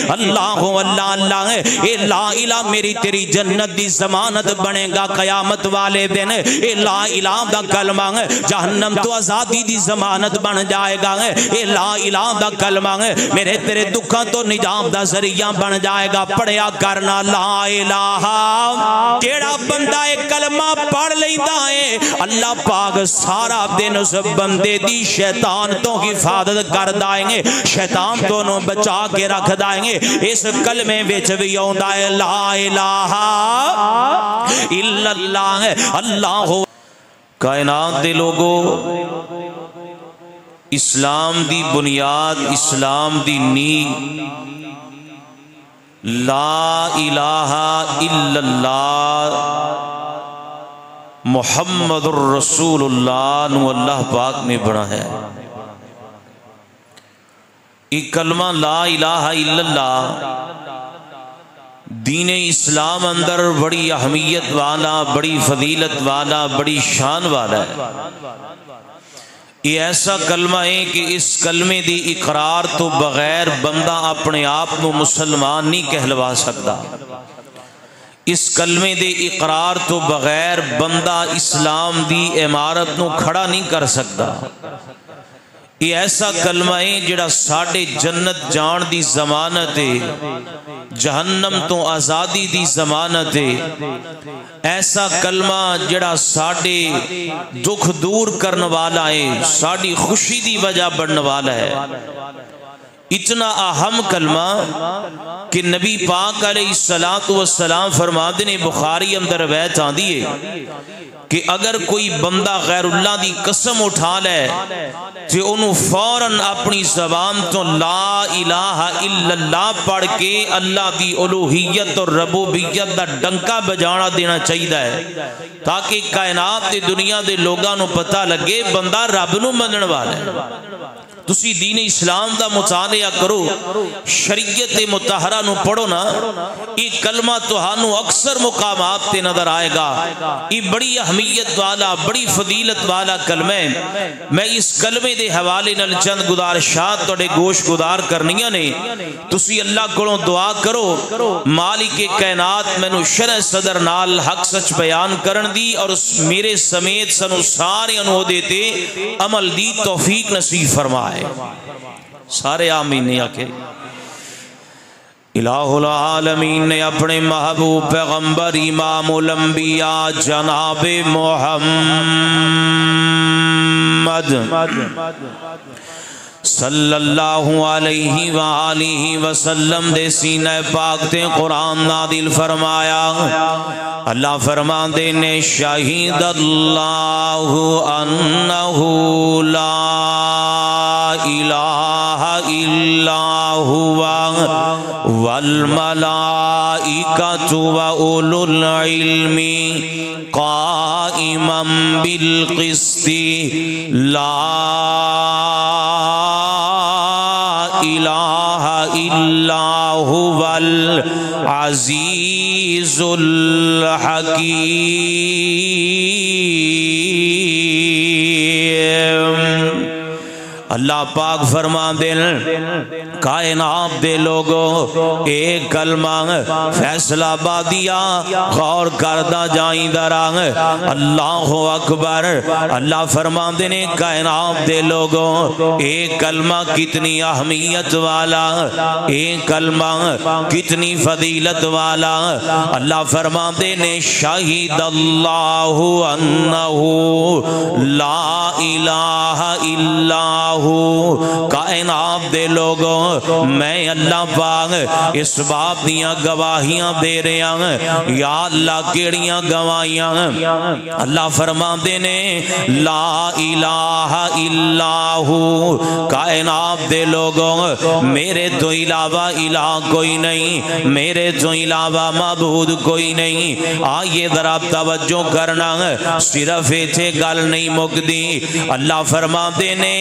اللہ اللہ اللہ اے لا الہ میری تیری جنت دی ضمانت بنے گا قیامت والے دن، اے لا الہ دا کلمہ جہنم تو آزادی دی ضمانت بن جائے گا، اے لا الہ دا کلمہ میرے تیرے دکھاں تو نجات دا ذریعہ بن جائے گا۔ پڑھیا کرنا لا الہ، جیڑا بندہ ایک کلمہ پڑھ لیندہ ہے اللہ پاک سارا دن اس بندے دی شیطان تو حفاظت کر دائیں گے، شیطان تو نو بچا کے رکھ دائیں گے۔ اس کلمے وچ بھی ہوندا ہے لا الہ الا اللہ، اللہ کائنات دے لوگو اسلام دی بنیاد، اسلام دی نیو لا الہ الا اللہ محمد الرسول اللہ نو اللہ پاک نے بڑھا ہے۔ یہ کلمہ لا الہ الا اللہ دین اسلام اندر بڑی اہمیت والا، بڑی فضیلت والا، بڑی شان والا ہے۔ یہ ایسا کلمہ ہے کہ اس کلمے دی اقرار تو بغیر بندہ اپنے آپ کو مسلمان نہیں کہلوا سکتا۔ اس کلمے دے اقرار تو بغیر بندہ اسلام دی عمارت نو کھڑا نہیں کر سکتا۔ یہ ایسا کلمہ ہے جڑا ساڑھے جنت جان دی ضمانت ہے، جہنم تو آزادی دی ضمانت ہے۔ ایسا کلمہ جڑا ساڑھے دکھ دور کرنے والا ہے، ساڑھی خوشی دی وجہ بڑھنے والا ہے۔ اتنا اہم کلمہ کہ نبی پاک علیہ السلام فرماتے ہیں، بخاری اندر روایت آندی ہے کہ اگر کوئی بندہ غیر اللہ دی قسم اٹھا لے تو انہوں فوراً اپنی زبان تو لا الہ الا اللہ پڑھ کے اللہ دی الوہیت اور ربوبیت دا ڈنکا بجانا دینا چاہیے ہے، تاکہ کائنات دی دنیا دے لوگاں نو پتہ لگے بندہ رب نو منن والا ہے۔ تسی دین اسلام دا مطالعہ کرو، شریعت مطہرہ نو پڑھو نا، یہ کلمہ تہانو اکثر مقامات تے نظر آئے گا۔ یہ بڑی اہمیت والا، بڑی فضیلت والا کلمہ ہے۔ میں اس کلمے دے حوالے نال چند گزارشات توڑے گوش گزار کرنیاں نے، تسی اللہ کو دعا کرو مالک کائنات مینوں شرح صدر نال حق سچ بیان کرن دی اور میرے سمیت سنو سارے انہو دیتے عمل دی توفیق نصیب فرمائے۔ سارے آمین نے آکے الہ العالمین نے اپنے محبوب پیغمبر امام الانبیاء جناب محمد صلی اللہ علیہ وآلہ وسلم دے سینہ پاک تے قرآن نادل فرمایا۔ اللہ فرماندے نے شہید اللہ انہو لا الہ الا ہوا والملائکۃ وَأُولُو العلم قائما بالقسط لا الہ الا هو العزیز الحکیم۔ اللہ پاک فرما دل کائنات دے لوگو ایک کلمہ فیصلہ بادیا غور کردہ جائیں درانگ اللہ اکبر۔ اللہ فرما دینے کائنات دے لوگو ایک کلمہ کتنی اہمیت والا، ایک کلمہ کتنی فضیلت والا۔ اللہ فرما دینے شہید اللہ انہو لا الہ الا کائنات دے لوگوں میں اللہ پاک اس بات دیاں گواہیاں دے رہے ہیں۔ یا اللہ کیڑیاں گواہیاں؟ اللہ فرما دینے لا الہ الا ہو، کائنات دے لوگوں میرے تو علاوہ الہ کوئی نہیں، میرے تو علاوہ معبود کوئی نہیں۔ آئیے ذرا توجہ کرنا، صرف ایتھے گل نہیں مکدی۔ اللہ فرما دینے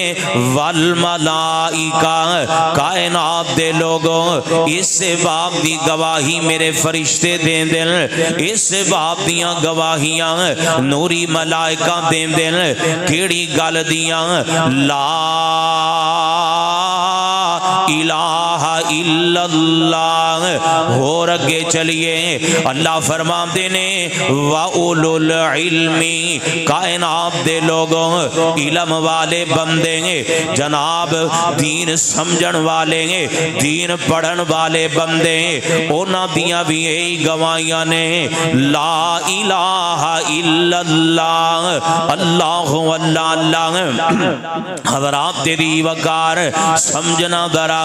والملائکہ کائنات دے لوگوں اس باب دی گواہی میرے فرشتے دیں دل، اس باب دیاں گواہیاں نوری ملائکہ دیں دل۔ کیڑی گل دیاں؟ لا الہ الا اللہ. اور اگے چلیے اللہ فرماتے نے وَأُولُو الْعِلْمِ کائنات دے لوگوں علم والے بندے جناب دین سمجھن والے دین پڑھن والے بندے اونا دیاں بھی یہی گواہیاں نے لا الہ الا اللہ اللہ اللہ. حضرات تیری وقار سمجھنا درا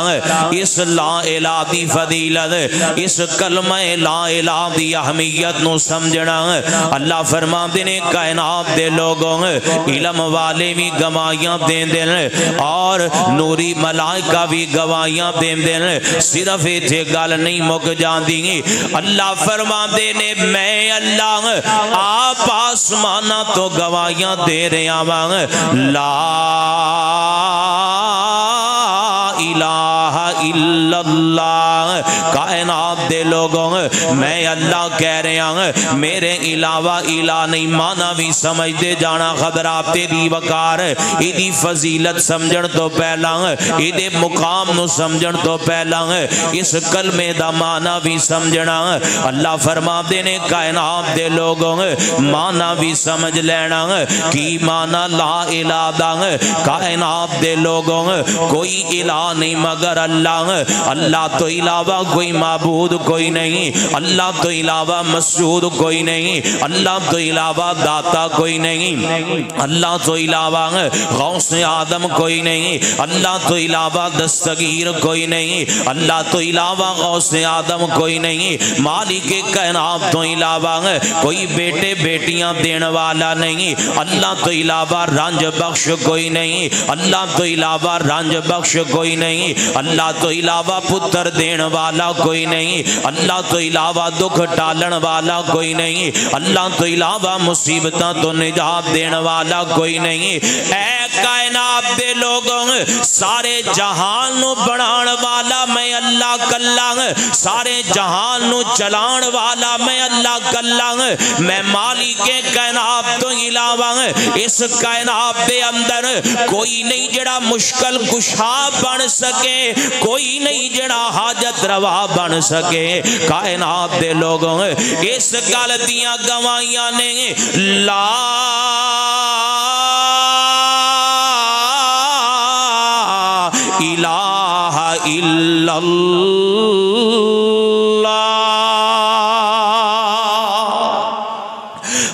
اس لا الہ دی فضیلت اس کلمہ لا الہ دی اہمیت نو سمجھنا. اللہ فرماتے نے کائنات دے لوگوں علم والے بھی گواہیاں دیں دیں اور نوری ملائکہ بھی گواہیاں دیں دیں. صرف ایتھے گل نہیں مک جاندی. اللہ فرماتے نے میں اللہ آپ آسمانہ تو گواہیاں دے رہا ہوں لا الہ الا اللہ. کائنات دے لوگوں میں اللہ کہہ رہا ہوں میرے علاوہ الہ نہیں. مانا بھی سمجھتے جانا خبرات تیری وقار ایدی فضیلت سمجھن تو پہلا ایدے مقام نو سمجھن تو پہلا اس کلمے دا مانا بھی سمجھنا. اللہ فرماتے نے کائنات دے لوگوں مانا بھی سمجھ لینا کی مانا لا الہ دا. کائنات دے لوگوں کوئی الہ نہیں مگر اللہ. اللہ تو علاوہ کوئی معبود کوئی نہیں. اللہ تو علاوہ مسجود کوئی نہیں. اللہ تو علاوہ داتا کوئی نہیں. اللہ تو علاوہ غوث آدم کوئی نہیں. اللہ تو علاوہ دستگیر کوئی نہیں. اللہ تو علاوہ غوث آدم کوئی نہیں. مالک کائنات تو علاوہ کوئی بیٹے بیٹیاں دین والا نہیں. اللہ تو علاوہ رنج بخش کوئی نہیں. اللہ تو علاوہ رنج بخش کوئی نہیں. اللہ تو علاوہ پتر دین والا کوئی نہیں. اللہ تو علاوہ دکھ ٹالن والا کوئی نہیں. اللہ تو علاوہ مصیبتاں تو نجات دین والا کوئی نہیں. اے کائنات دے لوگوں سارے جہان نو بنان والا میں اللہ کلا. سارے جہان نو چلان والا میں اللہ کلا. میں مالک کائنات تو علاوہ اس کائنات دے اندر کوئی نہیں جڑا مشکل کشا بن سکے. کوئی نہیں جڑا حاجت روا بن سکے. کائنات دے لوگوں اس گل دیاں گواہیاں نے لا الہ الا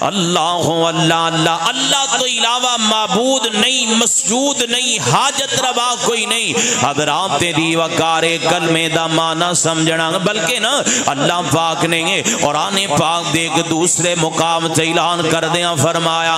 اللہ اللہ اللہ. اللہ تو علاوہ معبود نہیں مسجود نہیں حاجت روا کوئی نہیں. حضرات تیری وقار کلمے دا معنی سمجھنا بلکہ نا اللہ پاک نے قرآن پاک دے ایک دوسرے مقام سے اعلان کر دیا فرمایا.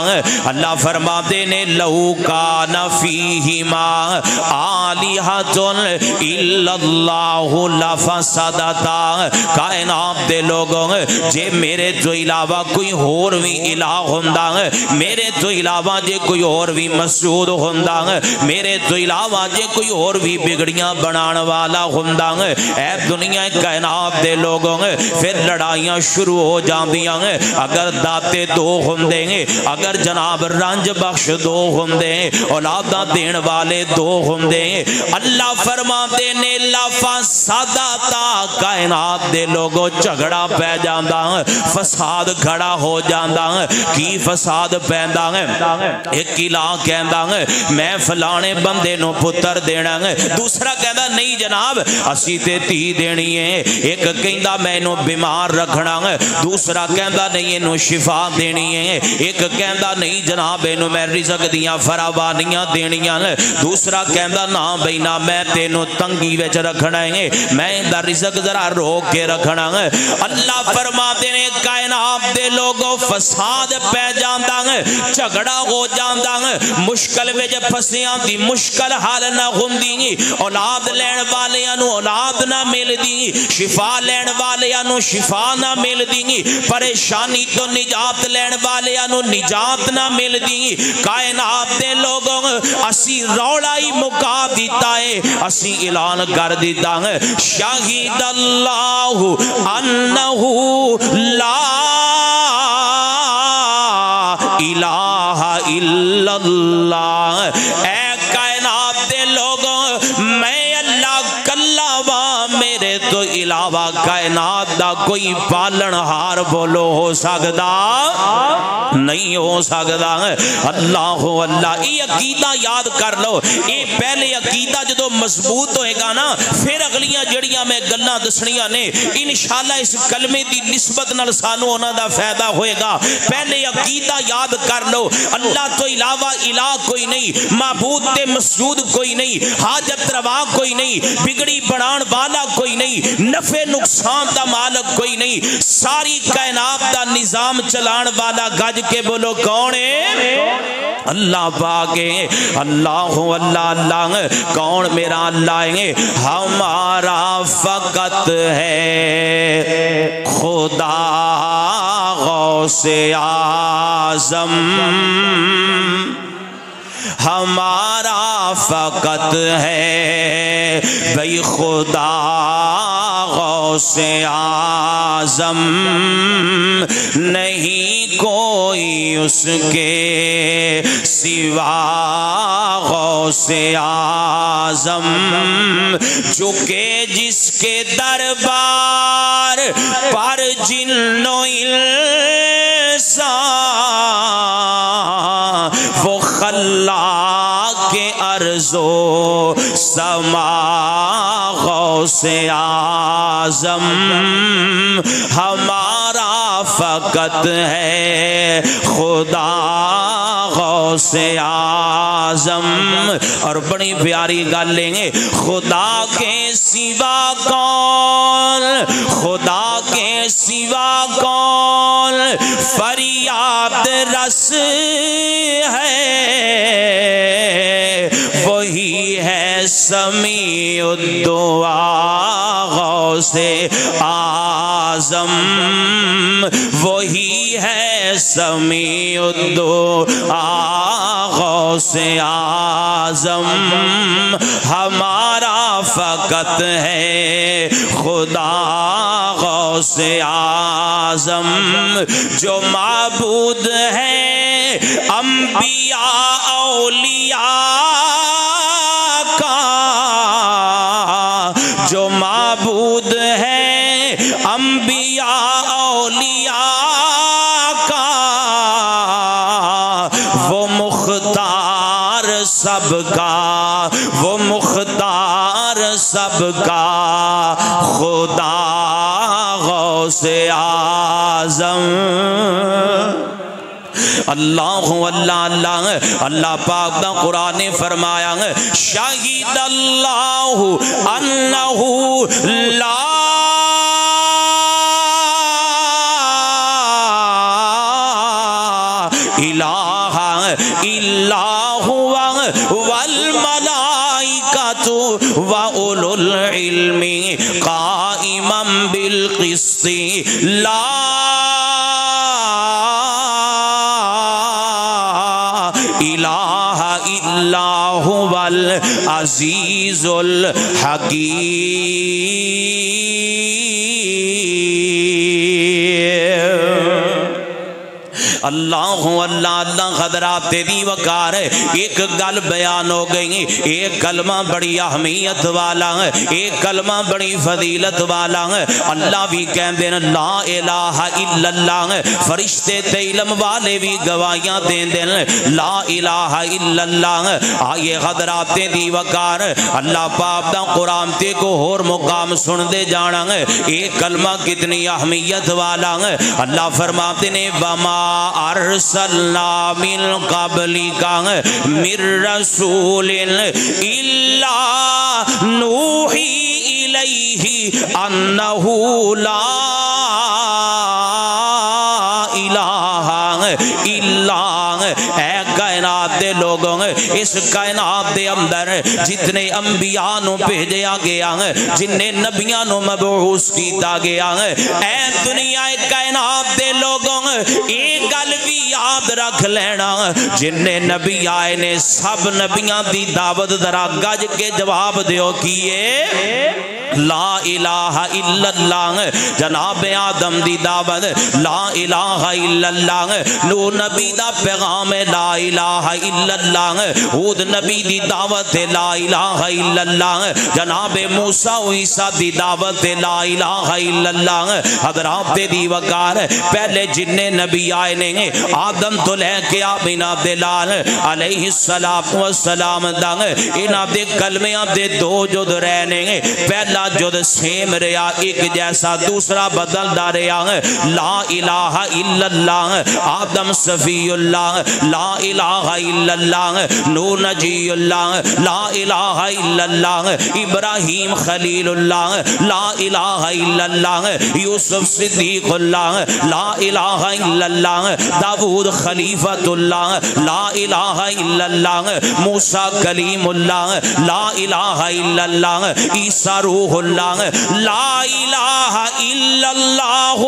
اللہ فرماتے نے لو کان فیہما آلہۃ الا اللہ لفسدتا. کائنات دے لوگوں جے میرے تو علاوہ کوئی اور بھی الہ ہوندا میرے تو علاوہ جے کوئی اور بھی مسجود ہوندا میرے تو علاوہ جے کوئی اور بھی بگڑیاں بنان والا ہوندا اے دنیا کائنات دے لوگوں پھر لڑائیاں شروع ہو جاندیاں. اگر داتے دو ہوندے اگر جناب رنج بخش دو ہوندے اولاداں دین والے دو ہوندے اللہ فرماتے نے لفسدتا. کائنات دے لوگوں جھگڑا پہ جاندا فساد کھڑا ہو جاندا. کی فساد پیندا ایک الہ کہندا میں فلانے بندے نو پتر دینا دوسرا کہندا نہیں جناب اسی تے تھی دینی ہے. ایک کہندا میں نو بیمار رکھنا دوسرا کہندا نہیں اینو شفا دینی ہے. ایک کہندا نہیں جناب اینو میں رزق دیاں فراوانیاں دینیاں. دوسرا کہندا نہ بھئی نہ میں تینو تنگی وچ رکھنا ہے میں دا رزق ذرا روک کے رکھنا. اللہ فرماتے نے کائنات دے لوگوں فساد پہ جاندا جھگڑا ہو جاندا مشکل وچ پھسیاں دی مشکل حال نہ ہوندی. اولاد لین والیاں نو اولاد نہ ملدی شفا لین والیاں نو شفا نہ ملدی پریشانی تو نجات لین والیاں نو نجات نہ ملدی. کائنات دے لوگوں اسی رولا ہی مکا دیتا ہے اسی اعلان کر دیتا ہے شاہد اللہ انہو لا الہ الا اللہ. اے کائنات دے لوگوں میں اللہ علاوہ کائنات دا کوئی پالن ہار بولو ہو سکتا نہیں ہو سکتا اللہ اللہ یہ عقیدہ یاد کر لو یہ پہلے عقیدہ جدو مضبوط ہوئے گا نا پھر اگلیاں جڑیاں میں گلاں دسنیاں نے انشاءاللہ اس کلمے دی نسبت نال سانو انہاں دا فائدہ ہوئے گا پہلے عقیدہ یاد کر لو اللہ تو علاوہ الہ کوئی نہیں معبود تے مسجود کوئی نہیں حاجت روا کوئی نہیں بگڑی بنان والا کوئی نہیں نفع نقصان دا مالک کوئی نہیں ساری کائنات دا نظام چلان والا گج کے بولو کون ہے اللہ پاک ہے اللہ اللہ اللہ کون میرا اللہ ہے ہمارا فقط ہے خدا غوث اعظم ہمارا فقط ہے بھئی خدا غوث اعظم نہیں کوئی اس کے سوا غوث اعظم جو کہ جس کے دربار پر جن و انسان وہ خلاق ارض و سما غوث اعظم ہمارا فقط ہے خدا غوث اعظم اور بڑی پیاری گل لیں گے خدا کے سوا کون خدا کے سوا کون فریاد رس ہے وہی ہے سمیع الدعا غوث اعظم وہی ہے سمیع الدعا غوث اعظم ہمارا فقط ہے خدا غوث اعظم جو معبود ہے انبیاء اولیاء کا جو معبود ہے انبیاء اولیاء کا وہ مختار سب کا وہ مختار سب کا خدا غوث اعظم اللہ اللہ اللہ اللہ پاک دا قرآن نے فرمایا شاہد اللہ انہو لا الہ الا ہوا والملائکۃ وَأُولُو الْعِلْمِ قائما بالقسط لا الہ الا هو العزیز الحکیم اللہ اللہ اللہ حضرات تیری وقار ہے ایک گل بیان ہو گئی ایک کلمہ بڑی اہمیت والا ہے ایک کلمہ بڑی فضیلت والا ہے اللہ بھی کہندے ہیں لا الہ الا اللہ فرشتے تے علم والے بھی گواہیاں دیندے ہیں لا الہ الا اللہ آئیے حضرات تیری وقار اللہ پاک دا قرآن تے کو اور مقام سن دے جانا ہے ایک کلمہ کتنی اہمیت والا ہے اللہ فرماتے ہیں وما ارسلنا من قبلک من رسول الا نوحی الیہ انہ لا الہ الا اے کائنات دے لوگوں اس کائنات دے اندر جتنے انبیاء نو بھیجیا گیا جنہیں نبیاں نو مبعوث کیتا گیا اے دنیا کائنات دے لوگوں ایک گل بھی یاد رکھ لینا جننے نبی آئے نے سب نبیاں دی دعوت ذرا گج کے جواب دیو کیے لا الہ الا اللہ جناب آدم دی دعوت لا الہ الا اللہ نو نبی دا پیغام لا الہ الا اللہ ہود نبی دی دعوت لا الہ الا اللہ جناب موسیٰ و عیسیٰ دی دعوت لا الہ الا اللہ حضرات دی وقار پہلے جننے نبی آئے نے آدم تو لے کے آمینہ دلال علیہ السلام دنگ انہ دے کلمیاں دے دو جد رہنے پہلا جد سیم ریا ایک جیسا دوسرا بدل دا ریا لا الہ الا اللہ آدم صفی اللہ لا الہ الا اللہ نور نجی اللہ لا الہ الا اللہ ابراہیم خلیل اللہ لا الہ الا اللہ یوسف صدیق اللہ لا الہ الا اللہ داود خلیفۃ اللہ لا الہ الا اللہ موسیٰ کلیم اللہ لا الہ الا اللہ عیسیٰ روح اللہ لا الہ الا اللہ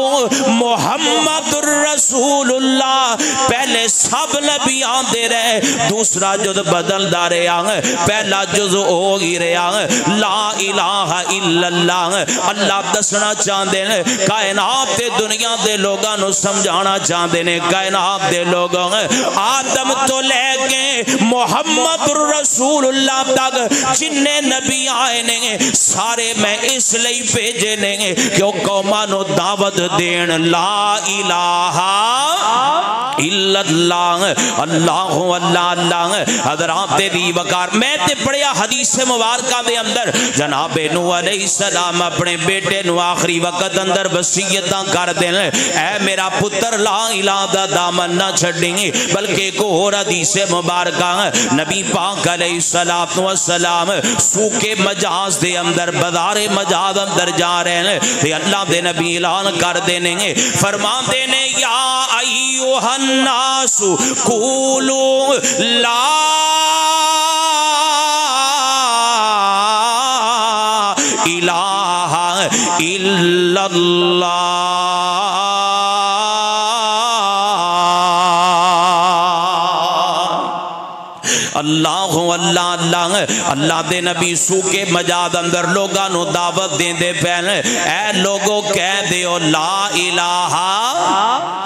محمد رسول اللہ پہلے سب نبی آندے رہے دوسرا جد بدل دا رہا پہلا جز ہو گی رہا لا الہ الا اللہ اللہ دسنا چاہتے ہیں کائنات دے دنیا دے لوگاں نو سمجھانا چاہتے ہیں کائنات دے لوگاں آدم تو لے کے محمد رسول اللہ تک جننے نبی آئے نے سارے میں اس لئی بھیجے نے کہ وہ قوماں نو دعوت دین لا الہ الا اللہ اللہ اللہ اللہ حضرات دی وقار میں تے پڑھیا حدیث مبارکہ دے اندر جناب نوح علیہ السلام اپنے بیٹے نو آخری وقت اندر وصیتاں کر دیں اے میرا پتر لا الہ دا دامن نہ چھڑیں گے بلکہ ایک اور حدیث مبارکہ نبی پاک علیہ السلام سوکے مجاز دے اندر بازار مجاز اندر جا رہے ہیں تے اللہ دے نبی اعلان کر دینے گے فرمان دینے یا ایوہ الناس قولوا لا الہ الا اللہ اللہ اللہ اللہ اللہ دے نبی سوکے مجاد اندر لوگاں نو دعوت دیں دے پہلے اے لوگوں کہہ دیو لا الہ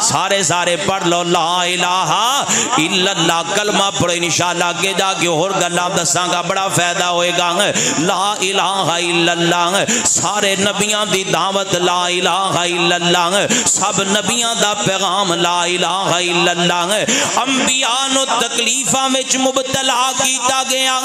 سارے پڑھ لو لا الہ الا اللہ کلمہ پڑھو انشاءاللہ آگے جا کے اور گلہ دساں گا بڑا فائدہ ہوئے گا لا الہ الا اللہ سارے نبیاں دی دعوت لا الہ الا اللہ سب نبیاں دا پیغام لا الہ الا اللہ انبیاء نو تکلیفاں وچ مبتلا کیتا گیا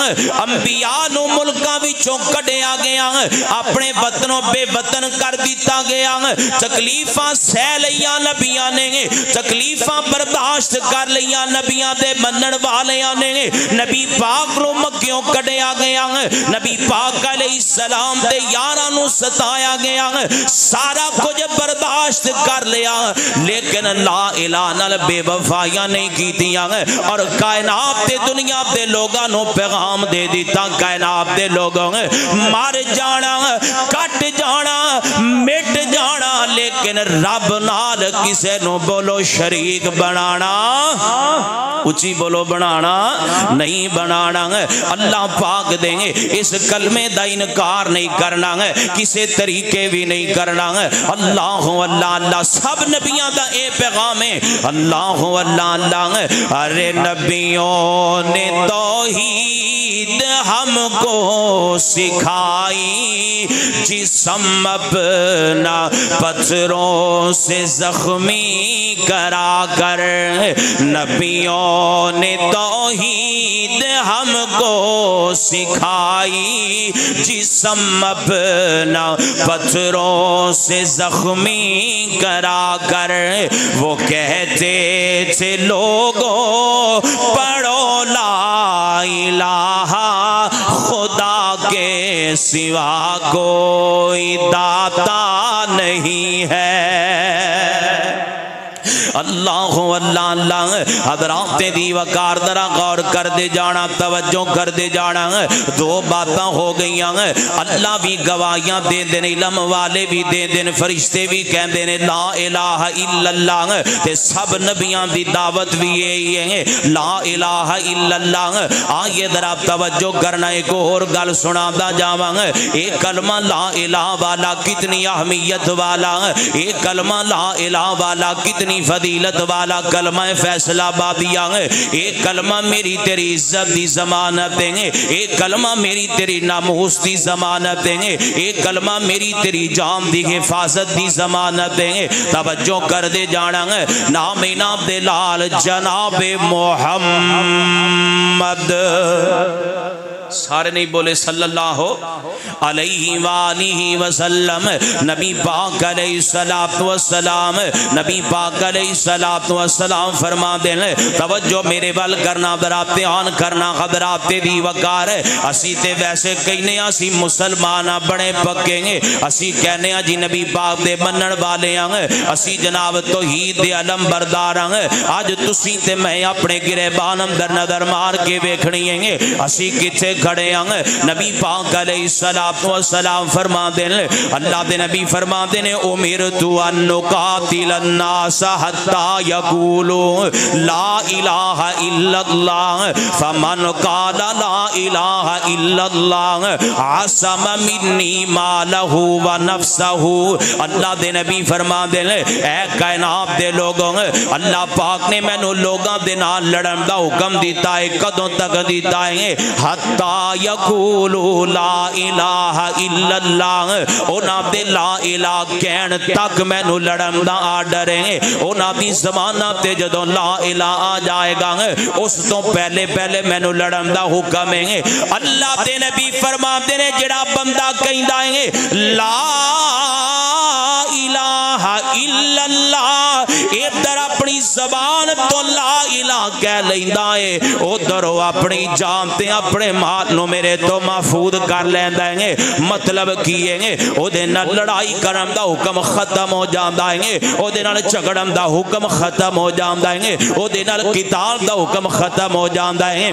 انبیاء نو ملکاں وچوں کڈیا گیا اپنے وطنوں بے وطن کر دیتا گیا تکلیفاں سہ لیاں نبیاں نے تکلیفاں برداشت کر لیاں نبیاں دے منن والیاں نے نبی پاک نو مکیوں کڈیا گیا نبی پاک علیہ السلام دے یاراں نو ستایا گیا سارا کچھ برداشت کر لیا لیکن لا الہ نال بے وفایاں نہیں کیتیاں اور کائنات دے دنیا دے لوگاں نو پیغام دے دیتا کائنات دے لوگوں مار جانا کٹ جانا مٹ جانا لیکن رب نال کسے نو بولو شریک بنانا اچھی بولو بنانا نہیں بنانا اللہ پاک دیں گے اس کلمے دا انکار نہیں کرنا کسے طریقے بھی نہیں کرنا اللہ اللہ اللہ سب نبیاں دا اے پیغام ہے اللہ اللہ اللہ ارے نبیوں نے توحید ہم کو سکھائی جسم اپنا پتھروں سے زخمی کرا کر نبیوں نے توحید ہم کو سکھائی جسم اپنا پتھروں سے زخمی کرا کر وہ کہتے تھے لوگوں پڑھو لا الہ خدا کے سوا کوئی داتا نہیں ہے اللہ اللہ اللہ حضرات دی وقار ذرا غور کر دے جانا توجہ کر دے جانا دو باتاں ہو گئیاں اللہ بھی گواہیاں دے دین علم والے بھی دے دین فرشتے بھی کہہ دین لا الہ الا اللہ تے سب نبیان دی دعوت بھی یہی ہے لا الہ الا اللہ آئیے ذرا توجہ کرنا ایک اور گل سنا دا جاواں ایک کلمہ لا الہ والا کتنی اہمیت والا ایک کلمہ لا الہ والا کتنی فضیلت والا کلمہ فیصلہ بادیاں ایک کلمہ میری تیری عزت دی ضمانت ہے ایک کلمہ میری تیری ناموس دی ضمانت ہے ایک کلمہ میری تیری جان دی حفاظت دی ضمانت ہے توجہ کر دے جانا نام انعام دے لال جناب محمد سارے نہیں بولے صلی اللہ علیہ وآلہ وسلم نبی پاک علیہ السلام نبی پاک علیہ السلام فرما دیں توجہ میرے ول کرنا براتیان کرنا خبرات دی وقار اسی تے ویسے کہنے اسی مسلمان بڑے پکیں گے اسی کہنے جی نبی پاک دے منن والے ہیں اسی جناب توحید دے علم بردار ہیں آج تسی تے میں اپنے گریبان اندر نظر مار کے ویکھنی ہیں اسی کتے کھڑے ہیں نبی پاک علیہ السلام فرما دیں اللہ دے نبی فرما دیں امرتو ان نقاتل الناس حتی یقولوا لا الہ الا اللہ فمن قال لا الہ الا اللہ عصم منی مالہ و نفسہ اللہ دے نبی فرما دیں اے کائنات دے لوگوں اللہ پاک نے میں نو لوگاں دے نال لڑن دا حکم دیتا ہے کدوں تک دیتا ہے حتی یقولو لا الہ الا اللہ اونا دے لا الہ کہن تک میں نو لڑن دا آڈر ہے اونا دی زمانہ تے جدوں لا الہ آ جائے گا اس تو پہلے میں نو لڑن دا حکم ہے اللہ دے نبی فرما دے نے جڑا بندہ کہیں دائیں لا الہ الا اللہ ادھر اپنی زبان تو لا الہ کہہ لیندہ ہے ادھر وہ اپنی جانتے اپنے مال نو میرے تو محفوظ کر لیندہ ہے مطلب کیے ہیں او دے نہ لڑائی کرم دا حکم ختم ہو جاندہ ہے او دے نہ چگڑم دا حکم ختم ہو جاندہ ہے او دے نہ کتاب دا حکم ختم ہو جاندہ ہے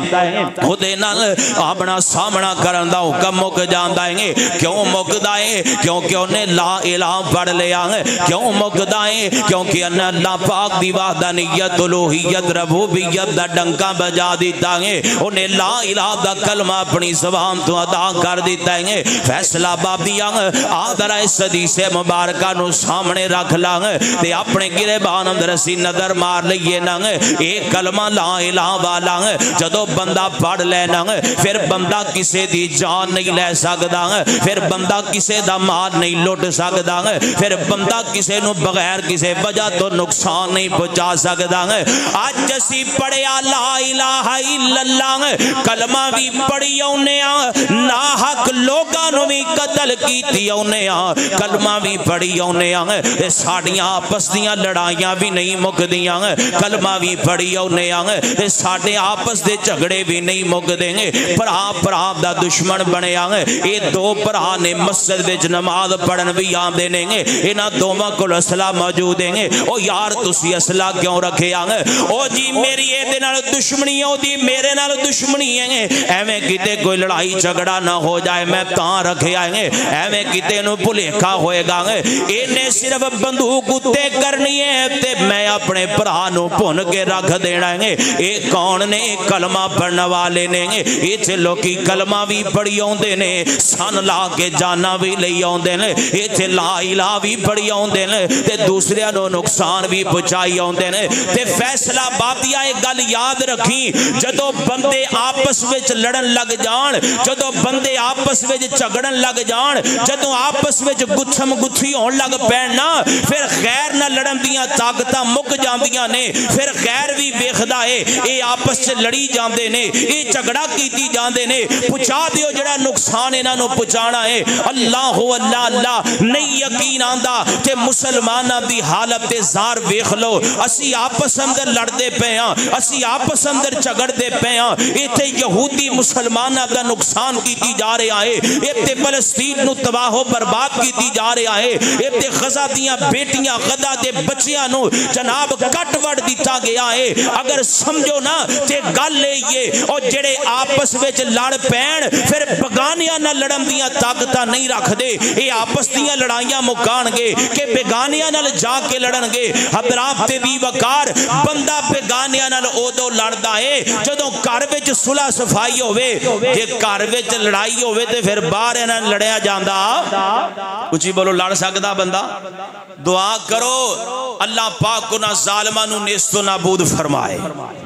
او دے نہ اپنا سامنا کرم دا حکم مک جاندہ ہے کیوں مک دائیں کیونکہ انہیں لا الہ پڑھ لیا ہے کیوں مک دائیں کیونکہ انہیں اللہ پاک دی وحدانیت الوہیت ربوبیت دا ڈنکا بجا دیتا ہے انہیں لا الہ دا کلمہ اپنی زبان تو ادا کر دیتا ہے فیصلہ بابیاں آدھرہ اس حدیث مبارکہ نو سامنے رکھ لائیں تے اپنے گریبان اندر اسی نظر مار لئیے نا ایک کلمہ لا الہ والا جدو بندہ پڑھ لینا پھر بندہ کسے دی جان نہیں لے سکتا پھر بندہ کسے دا مال نہیں لوٹ سکتا پھر بندہ کسے نو بغیر کسے وجہ تو نقصان نہیں پہنچا سکتا آج جسی پڑھیا لا الہ الا اللہ کلمہ بھی پڑھی اونے ناحق لوگاں نو بھی قتل کیتی اونے کلمہ بھی پڑھی اونے ساڑیاں آپس دیاں لڑائیاں بھی نہیں مک دیاں کلمہ بھی پڑھی اونے ساڑے آپس دے جھگڑے بھی نہیں مک دیں گے پرا دا دشمن بنے اے دو پرا نے مسجد وچ نماز پڑھن بھی آندے نے انہاں دوواں کول اسلحہ موجود ہیں او یار تسی اسلحہ کیوں رکھے او جی میری اے دے نال دشمنی او دی میرے نال دشمنی ہے ایویں کتے کوئی لڑائی جھگڑا نہ ہو جائے میں تاں رکھے آئیں ایویں کتے نو بھلیکھا ہوئے گا انہیں صرف بندوق اتے کرنی ہے تے میں اپنے پرا نو پھن کے رکھ دینا ہے اے کون نے کلمہ پڑھنے والے نے ایتھے لوکی کلمہ بھی پڑھی ہوندے نے سن لا کے جانا بھی لئی ہوندے نے ایتھے لا الہ بھی پڑھی ہوندے نے تے دوسرے نو نقصان بھی پہنچائی ہوندے نے تے فیصلہ بابیا ایک گل یاد رکھی جدو بندے آپس وچ لڑن لگ جان جدو بندے آپس وچ جھگڑن لگ جان جدو آپس وچ گتھم گتھی ہون لگ پینا پھر غیر نہ لڑن دیاں طاقتاں مک جاندیاں نے پھر غیر بھی ویکھدا ہے اے آپس سے لڑی جاندے نے اے جھگڑا کیتی جاندے نے پہنچا دیو جڑا نقصان انہاں نو پہنچانا ہے اللہ اللہ نہیں یقین آندا کہ مسلماناں دی حالت زار ویکھ لو اسی آپس اندر لڑدے پے ہاں اسی آپس اندر جھگڑ دے پے ہاں ایتھے یہودی مسلماناں دا نقصان کیتی جا رہا ہے ایتھے فلسطین نو تباہ و برباد کیتی جا رہا ہے ایتھے غزہ دیاں بیٹیاں غزہ دے بچیاں نو جناب کٹ وڑ دیتا گیا ہے اگر سمجھو نا تے گل یہ اور جڑے آپس وچ لڑ پین پھر بگانیاں نہ لڑن دیاں طاقتاں نہیں رکھ دے اے آپس دیاں لڑائیاں مکان گے کہ بگانیاں نال جا کے لڑن گے حضرات تے دی وقار بندہ بگانیاں نال اودو لڑدا ہے جدوں گھر وچ صلح صفائی ہوے جے گھر وچ لڑائی ہوے تے پھر باہر انہاں لڑیا جاندا اچھی بولو لڑ سکدا بندہ دعا کرو اللہ پاک انہاں ظالماں نو نیست و نابود فرمائے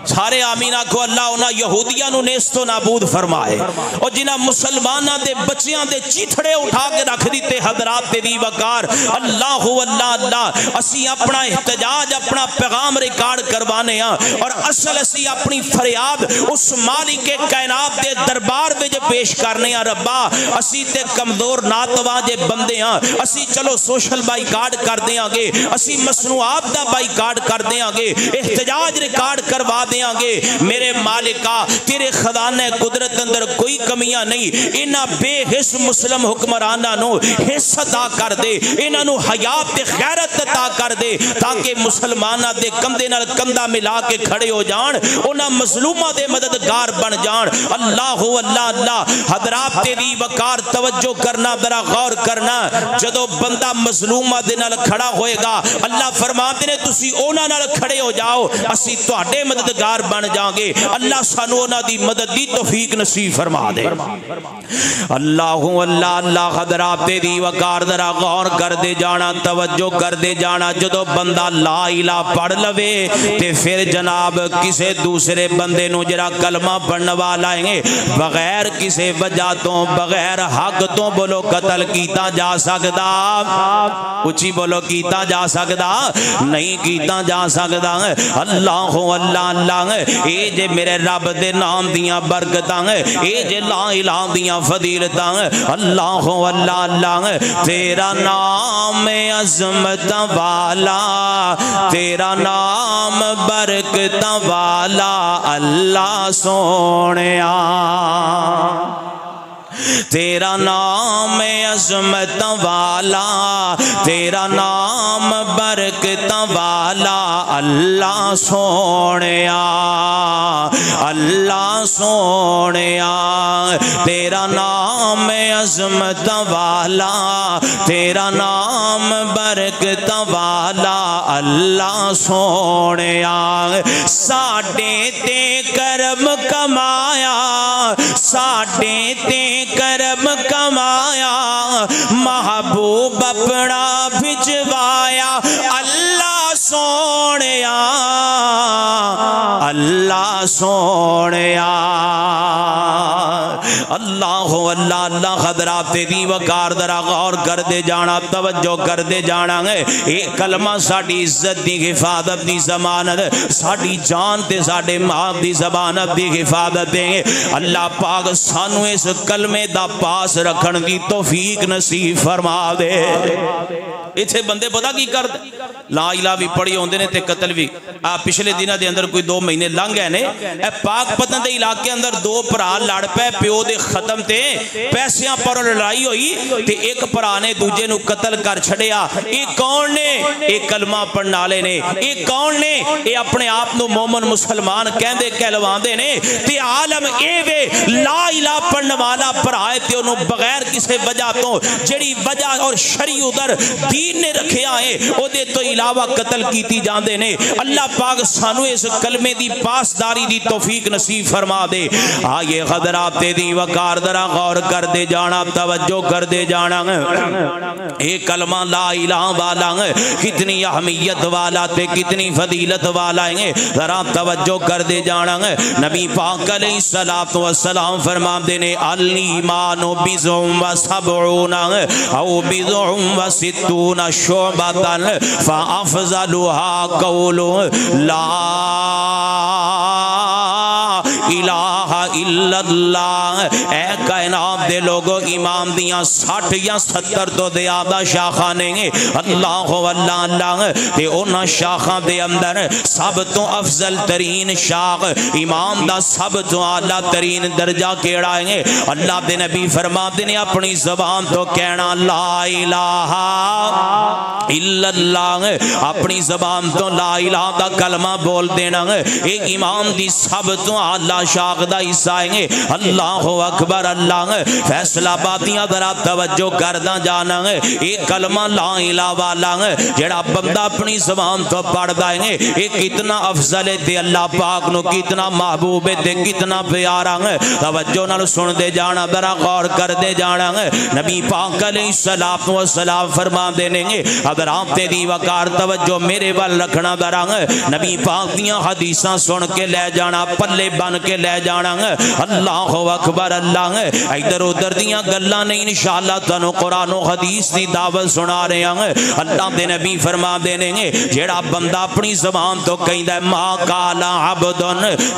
سارے آمین آکھو اللہ انہاں یہودیاں نو نیست و نابود فرمائے اور جنہاں مسلماناں دے بچیاں دے چیتھڑے اٹھا کے رکھ دیتے حضرات دی وقار اللہ اللہ اللہ اسی اپنا احتجاج اپنا پیغام ریکارڈ کروانے ہاں اور اصل اسی اپنی فریاد اس مالک کائنات دے دربار میں جو پیش کرنے ہاں ربا اسی تے کمزور ناتواں جے بندے ہاں اسی چلو سوشل بائیکاٹ کر دیاں گے اسی مصنوعات دا بائیکاٹ کر دیاں گے احتجاج ریکارڈ کروا دیاں گے میرے مالکا تیرے خزانے قدرت اندر کوئی کمیاں نہیں انہاں بے حس مسلم حکمرانہ نو حس عطا کر دے انہاں نو حیات تے غیرت عطا کر دے تاکہ مسلمانہ دے کندے نال کندہ ملا کے کھڑے ہو جان انہاں مظلومہ دے مددگار بن جان اللہ اللہ اللہ حضرات تیری وقار توجہ کرنا ذرا غور کرنا جدو بندہ مظلومہ دے نال کھڑا ہوئے گا اللہ فرماتے نے تسی اونا نال کھڑے ہو جاؤ اسی تواڈے مددگار بن جاؤں گے اللہ سانو اونا دی مدد دی توفیق نصیب فرما دے اللہ اللہ اللہ حضرات تیری وقار ذرا غور کر دے جانا توجہ کر دے جانا جدو بندہ لا الہ پڑھ لوے تے پھر جناب کسے دوسرے بندے نو جرا کلمہ پڑھنے والا ہے بغیر کسے وجہ تو بغیر حق تو بولو قتل کیتا جا سکدا اچھی بولو کیتا جا سکدا نہیں کیتا جا سکدا اللہ اللہ اللہ اے جے میرے رب دے نام دیاں برکتاں اے جے لا الہ دیاں فضیلتاں اللہ اللہ اللہ تیرا نام عظمت والا تیرا نام برکت والا اللہ سونیا تیرا نام عظمت والا تیرا نام برکت والا اللہ سونیا اللہ سونیا تیرا نام عظمت والا تیرا نام برکت والا اللہ سونیا ساڈے تے کرم کمایا ساڈے تے کرم کمایا محبوب اپنا بھجوایا اللہ سونیا اللہ سونیا اللہ اللہ اللہ حضرات تیری وقار ذرا غور کر دے جانا توجہ کر دے جانا ایک کلمہ ساڑی عزت دی حفاظت دی ضمانت ساڑی جان تے ساڑے ماں دی ضمانت دی حفاظت دیں اللہ پاک سانو اس کلمے دا پاس رکھن دی توفیق نصیب فرما دے ایتھے بندے پتہ کی کر دے لا الہ بھی پڑھی ہوندے نے تے قتل بھی پچھلے دنہ دے اندر کوئی 2 مہینے لنگ گئے نے اے پاک پتن دے علاقے اندر 2 پرا لڑ پے پیو دے ختم تے پیسیاں پر لڑائی ہوئی تے ایک پرا نے دوجے نو قتل کر چھڑیا ایک کون نے ایک کلمہ پڑھنا لے نے ایک کون نے اے اپنے آپ نو مومن مسلمان کہندے کہلواندے نے تے عالم اے وے لا الہ پڑھنے والا پرائے تے انہوں بغیر کسے وجہ تو جڑی وجہ اور شرعی ادھر دین نے رکھیا ہے او دے تو علاوہ قتل کیتی جاندے نے اللہ پاک سانو اس کلمے دی پاسداری دی توفیق نصیب فرما دے آئیے حضرات دی وقار ذرا غور کر دے جانا توجہ کر دے جانا ایک کلمہ لا الہ والا کتنی اہمیت والا تے کتنی فضیلت والا ہے ذرا توجہ کر دے جانا نبی پاک علیہ السلام فرما دینے الایمان بضع و سبعون او بضع و ستون شعبۃ فأفضلها قول لا الہ الا اللہ۔ اے کائنات دے لوگو امام دیاں 60 یا 70 تو زیادہ شاخاں نے اللہ اللہ اللہ تے انہاں شاخاں دے اندر سب تو افضل ترین شاخ امام دا سب تو اعلیٰ ترین درجہ کیڑا ہے؟ اللہ دے نبی فرماتے نے اپنی زبان تو کہنا لا الہ الا اللہ، اپنی زبان تو لا الہ دا کلمہ بول دینا ایک امام دی سب تو اعلیٰ شاخ دا حصہ ہے۔ اللہ اکبر اللہ، فیصلہ باتیاں ذرا توجہ کردہ جانا ہے، ایک کلمہ لا الہ والا ہے جڑا بندہ اپنی زبان تو پڑھ دائیں ایک کتنا افضل ہے تے اللہ پاک نو کتنا محبوب ہے تے کتنا پیارا ہے۔ توجہ نال سن دے جانا، ذرا غور کر دے جانا ہے۔ نبی پاک علیہ السلام فرما دینے گے حضرات دی وقار توجہ میرے وال رکھنا ذرا ہے۔ نبی پاک دیاں حدیثاں سن کے لے جانا، پلے بن کے لے جانا ہے۔ اللہ اکبر اللہ ہے، ادھر ادھر دیاں گلاں نہیں انشاءاللہ تانوں قرآن و حدیث دی دعوت سنا رہے ہیں۔ اللہ دے نبی فرما دینے گے جیڑا بندہ اپنی زبان تو کہندا ہے ما قال عبد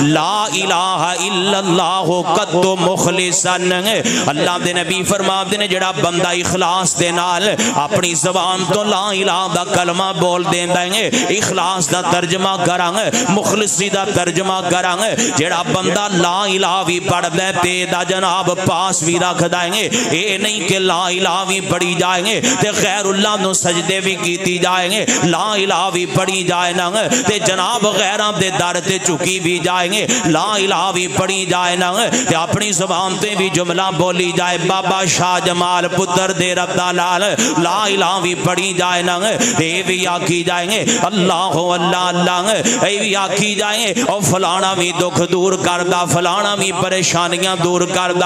لا الہ الا اللہ قد مخلصا، اللہ دے نبی فرما دینے جیڑا بندہ اخلاص دے نال اپنی زبان تو لا الہ دا کلمہ بول دیندا ہے، اخلاص دا ترجمہ کراں گے، مخلصی دا ترجمہ کراں گے، جیڑا بندہ لا الہ بھی پڑھ دے تے دا جناب پاس بھی رکھ دائیں گے، اے نہیں کہ لا الہ بھی پڑھی جائیں گے تے غیر اللہ نو سجدے بھی کیتی جائیں گے، لا الہ بھی پڑھی جائیں گے تے جناب غیران دے در تے چکی بھی جائیں گے، لا الہ بھی پڑھی جائیں گے تے اپنی زبان تے بھی جملہ بولی جائے، بابا شاہ جمال پتر دے رب دلال لا الہ بھی پڑھی جائیں گے تے بھی آکھی جائیں گے اللہ اللہ اللہ، اے بھی آکھی جائیں گے اور فلانا بھی دکھ دور کردہ، فلانا بھی پریشانیاں دور کردہ،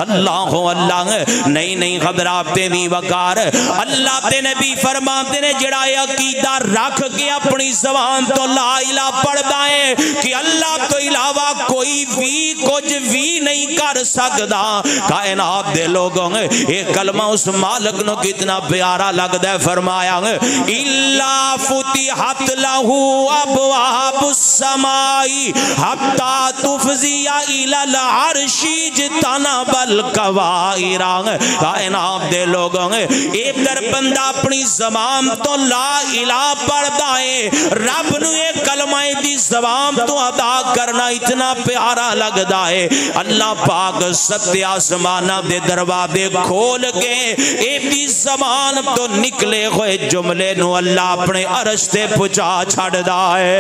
اللہ اللہ نہیں نہیں حضرات دی وقار اللہ تے نبی فرماتے نے جڑا عقیدہ رکھ کے اپنی زبان تو لا الہ پڑھدا ہے کہ اللہ تو علاوہ کوئی بھی کچھ بھی نہیں کر سکدا، کائنات دے لوگوں ایک کلمہ اس مالک نو کتنا پیارا لگدا ہے، فرمایا الا فتحت له ابواب السماء حتى تفضي الى العرش اجتنب الكبائر، کائنات دے لوگوں ایک در بندہ اپنی زبان تو لا الہ پڑھدا ہے، رب نو ایک کلمہ دی زبان تو ادا کرنا اتنا پیارا لگدا ہے، اللہ پاک ستے آسمانہ دے دروازے کھول کے ایک دی زبان تو نکلے ہوئے جملے نو اللہ اپنے عرش تے پہنچا چھڑدا ہے۔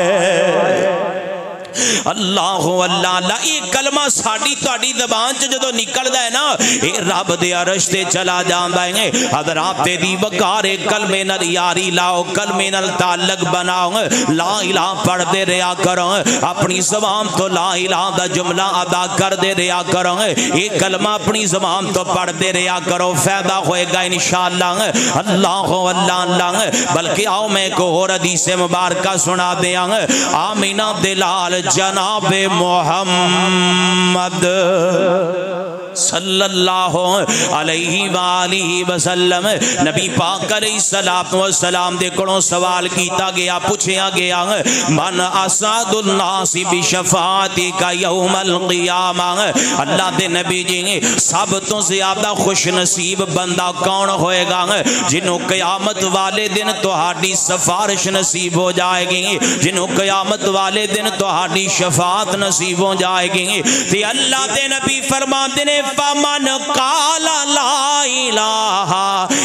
اللہ اللہ اللہ، یہ کلمہ ساڑی تاڑی زبان چ جدو نکلدا ہے نا اے رب دے عرش تے چلا جاندا ہے۔ حضرات دی وقار کلمے نال یاری لاؤ، کلمے نال تعلق بناؤ، لا الہ پڑھ دے رہا کرو، اپنی زبان تو لا الہ دا جملہ ادا کر دے رہا کرو، یہ کلمہ اپنی زبان تو پڑھ دے رہا کرو، فائدہ ہوئے گا انشاءاللہ اللہ اللہ اللہ۔ بلکہ آؤ میں ایک اور حدیث مبارکہ سنا دیا، آمینہ دلال جناب محمد صلی اللہ علیہ وآلہ وسلم، نبی پاک علیہ السلام دے کڑوں سوال کیتا گیا، پوچھیا گیا من اسعد الناس بشفاعتی کا یوم القیامہ، اللہ دے نبی جی سب تو زیادہ خوش نصیب بندہ کون ہوئے گا جنہوں قیامت والے دن تو ہاڑی سفارش نصیب ہو جائے گی، جنہوں قیامت والے دن تو ہاڑی شفاعت نصیب ہو جائے گی، تے اللہ دے نبی فرماتے نے فمن قال لا الہ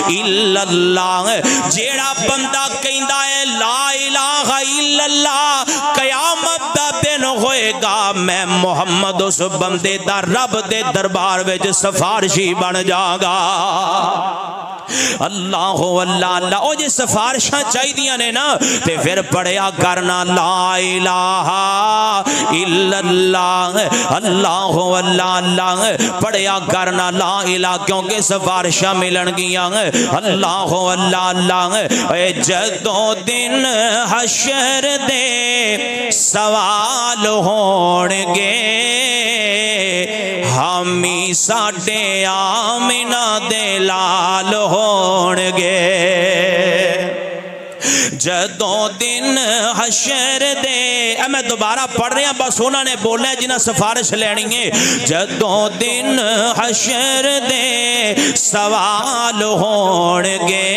الا اللہ، جیڑا بندہ کہندا ہے لا الہ الا اللہ، قیامت دا دن ہوئے گا میں محمد اس بندے دا رب دے دربار وچ سفارشی بن جاگا۔ اللہ اللہ اللہ، او جے سفارشاں چاہی دیاں نے نا تے پھر پڑھیا کرنا لا الہ الا اللہ، اللہ اللہ اللہ پڑھیا کرنا لا الہ، کیونکہ سفارشاں ملن گیاں اللہ اللہ اللہ۔ اے جدوں دن حشر دے سوال ہونگے ہمی ساڑے آمینہ دے لال ہونگے، جدوں دن حشر دے، میں دوبارہ پڑھ رہا بس انہوں نے بولنا ہے جنہیں سفارش لینی ہے۔ جدوں دن حشر دے سوال ہونگے،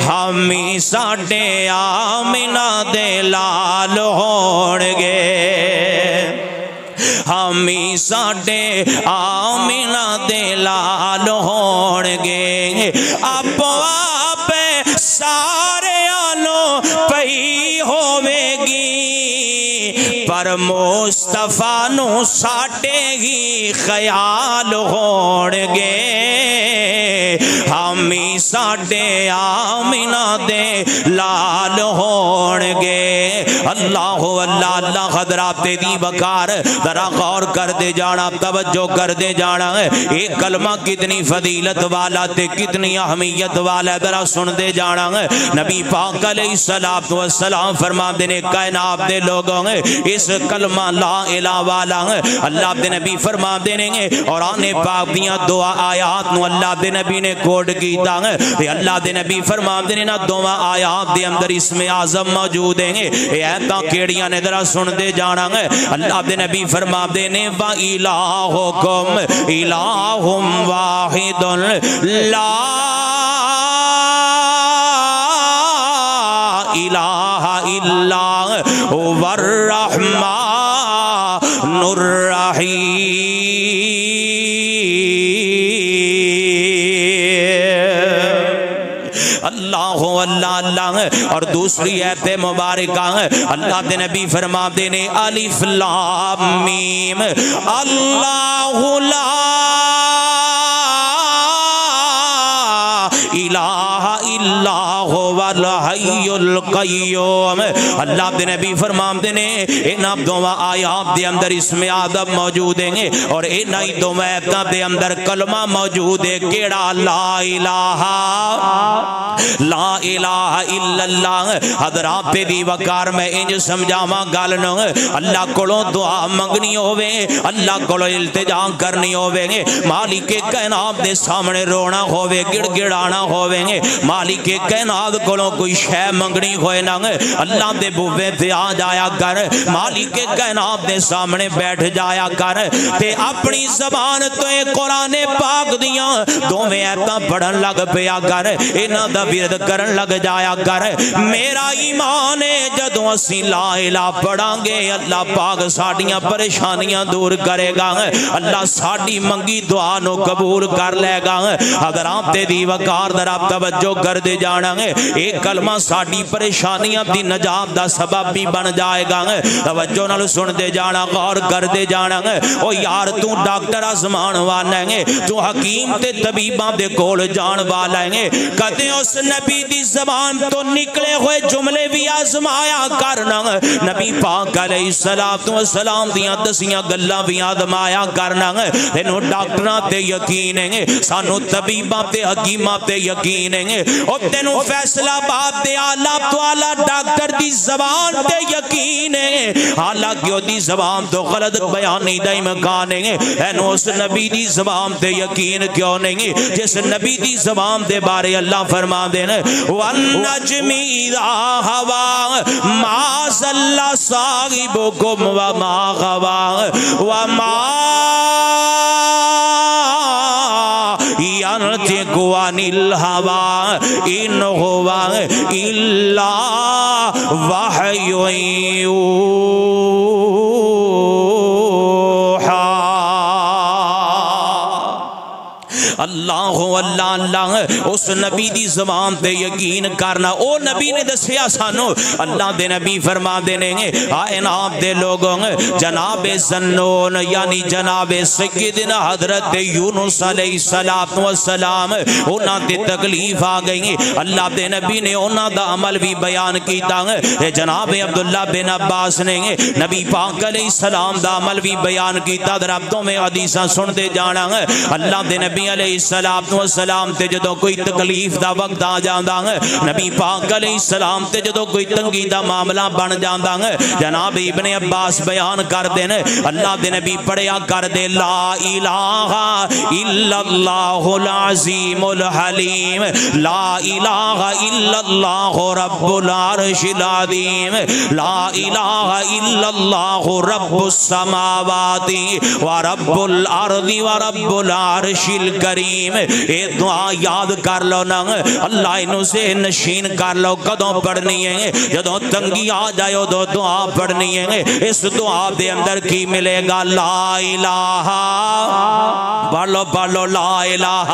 ہمی ساڈے آمنہ دے لال ہونگے، ہمی ساڈے آمنہ دے لال ہونگے، آپ آپ سارے آلوں پئی ہوئے گی، پر مصطفیٰ نو ساڈے ہی خیال ہونگے، ہمی ساڈے آمنہ دے لال ہونگے۔ اللہ اللہ اللہ حضرات دی وقار ذرا غور کر دے جانا، توجہ کر دے جانا، ایک کلمہ کتنی فضیلت والا تے کتنی اہمیت والا، ذرا سن دے جانا۔ نبی پاک علیہ السلام فرما دینے کائنات دے لوگوں اس کلمہ لا الہ والا اللہ دے نبی فرما دینے اور آنے پاک دیاں دعا آیات نو اللہ دے نبی نے کوڈ کیتا ہے۔ اللہ دے نبی فرما دینے نا دعا آیات دے اندر اسم اعظم موجود ہیں، ایتاں کیڑیاں نے ذرا سن دے جانا ہے۔ اللہ دے نبی فرما دینے وَإِلَٰهُكُمْ إِلَٰهٌ وَاحِدٌ لَا الہ الا هو الرحمن الرحیم۔ اللہ اللہ اللہ۔ اور دوسری ایت مبارکہ اللہ دے نبی فرما دینے الف لام میم اللہ لا الہ الا هو الحی القیوم۔ اللہ دے نبی فرمام دینے ان دعا آیات دے اندر اسم اعظم موجود ہیں اور ان دعا آیات دے اندر کلمہ موجود ہے کیڑا لا الہ الا اللہ۔ حضرات دی وقار میں انج سمجھاواں گل نو اللہ کولوں دعا منگنی ہوے، اللہ کولوں التجا کرنی ہوے، مالک کائنات دے سامنے رونا ہوے، گڑ گڑانا ہوے، مالک کائنات کولوں کوئی شے منگنی ہوئے نا اللہ دے بوے تے آ جایا کر، مالک کائنات دے سامنے بیٹھ جایا کر تے اپنی زبان تو قرآن پاک دیاں دوویں ایتاں پڑھن لگ پیا کر، انہاں دا ورد کرن لگ جایا کر۔ میرا ایمان ہے جدوں اسی لا الہ پڑھاں گے اللہ پاک ساڈیاں پریشانیاں دور کرے گا، اللہ ساڈی منگی دعا نو قبول کر لے گا۔ حضرات دی وقار ذرا توجہ کر دے جانا ہے، ایک کلمہ ساڈی پریشانیاں دی نجات دا سبب بھی بن جائے گا۔ توجہ نال سن دے جانا، غور کر دے جانا ہے۔ او یار تو ڈاکٹر آزمان والا ہے، تو حکیم تے طبیباں دے کول جان والا ہے، کدے اس نبی دی زبان تو نکلے ہوئے جملے بھی آزمایا کرنا، نبی پاک علیہ السلام دیاں دسیاں گلاں بھی آزمایا کرنا۔ تینوں ڈاکٹراں تے یقین ہے، سانو طبیباں تے حکیماں تے یقین ہے، اور تینوں فیصلہ بات دے آلہ تو آلہ ڈاکٹر دی زبان تے یقین ہے، حالانکہ وہ دی زبان تو غلط بیانی دا امکان ہے، اینو اس نبی دی زبان تے یقین کیوں نہیں جس نبی دی زبان دے بارے اللہ فرما دینا وَالنَّجْمِ إِذَا هَوَى مَا ضَلَّ صَاحِبُكُمْ وَمَا غَوَى وَمَا يَنْطِقُ عَنِ الْهَوَى إِنْ هُوَ إِلَّا وَحْيٌ اللہ اللہ اللہ۔ اس نبی دی زبان تے یقین کرنا، او نبی نے دسیا سانو، اللہ دے نبی فرما دینے کائنات دے لوگوں جناب ذنون یعنی جناب سیدنا حضرت یونس علیہ السلام انہاں تے تکلیف آ گئی، اللہ دے نبی نے انہاں دا عمل بھی بیان کیتا ہے، جناب عبداللہ بن عباس نے نبی پاک علیہ السلام دا عمل بھی بیان کیتا، در عبدوں میں حدیثاں سن دے جانا ہے، اللہ دے نبی علیہ علیہ السلام تے جدوں کوئی تکلیف دا وقت آ جاندا ہے، نبی پاک علیہ السلام تے جدوں کوئی تنگی دا معاملہ بن جاندا ہے، جناب ابن عباس بیان کر دے نے اللہ دے نبی پڑھیا کر دے لا الہ الا اللہ العظیم الحلیم، لا الہ الا اللہ رب العرش العظیم، لا الہ الا اللہ رب السماوات ورب الارض ورب العرش الکریم۔ اے دعا یاد کر لو نا، اللہ انہوں سے نشین کر لو، کدوں پڑھنی ہے جدوں تنگی آ جائے ادو دعا پڑھنی ہے۔ اس دعا دے اندر کی ملے گا لا الہ، پڑھ لو لا الہ